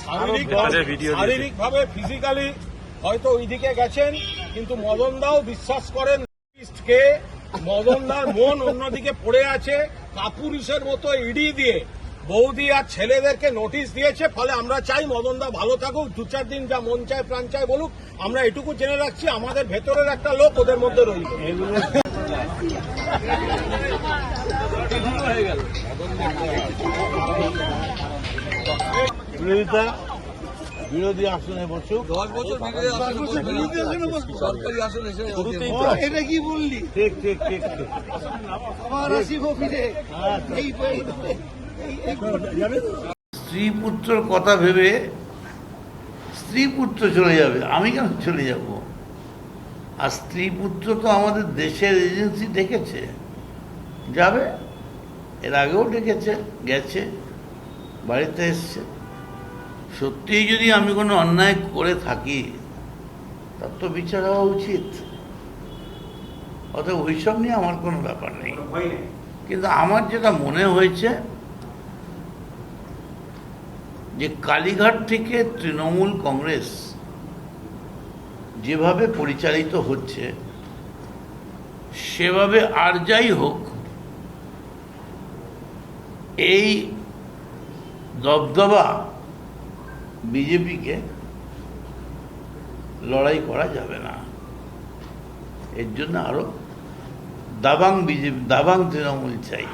শারীরিকভাবে ফিজিক্যালি হয়তো ওইদিকে গেছেন, কিন্তু মদন দাও বিশ্বাস করেন কে মদন দার মন অন্যদিকে পড়ে আছে। কাপুরুষের মতো ইডি দিয়ে বৌদি আর ছেলেদেরকে নোটিশ দিয়েছে। ফলে আমরা চাই মদন দা ভালো থাকুক, 2-4 দিন যা মন চায় প্রাণ চায় বলুক। আমরা এটুকু জেনে রাখছি, আমাদের ভেতরের একটা লোক ওদের মধ্যে রইল। বিরোধী আসনে বসুক, 10 বছর সরকারি আসন এসে এটা কি বললি? ঠিক ঠিক ঠিক ঠিক। স্ত্রী পুত্রর কথা ভেবে স্ত্রী পুত্র চলে যাবে, আমি কেন চলে যাব? আর স্ত্রী পুত্র তো আমাদের দেশের এজেন্সি ডেকেছে, যাবে। এর আগেও ডেকেছে, গেছে, বাড়িতে এসছে। সত্যিই যদি আমি কোনো অন্যায় করে থাকি তার তো বিচার হওয়া উচিত। অতএব ওইসব নিয়ে আমার কোনো ব্যাপার নেই। কিন্তু আমার যেটা মনে হয়েছে যে কালীঘাট থেকে তৃণমূল কংগ্রেস যেভাবে পরিচালিত হচ্ছে, সেভাবে আর যাই হোক এই দবদবা বিজেপিকে লড়াই করা যাবে না। এর জন্য আরো দাবাং তৃণমূল চাই।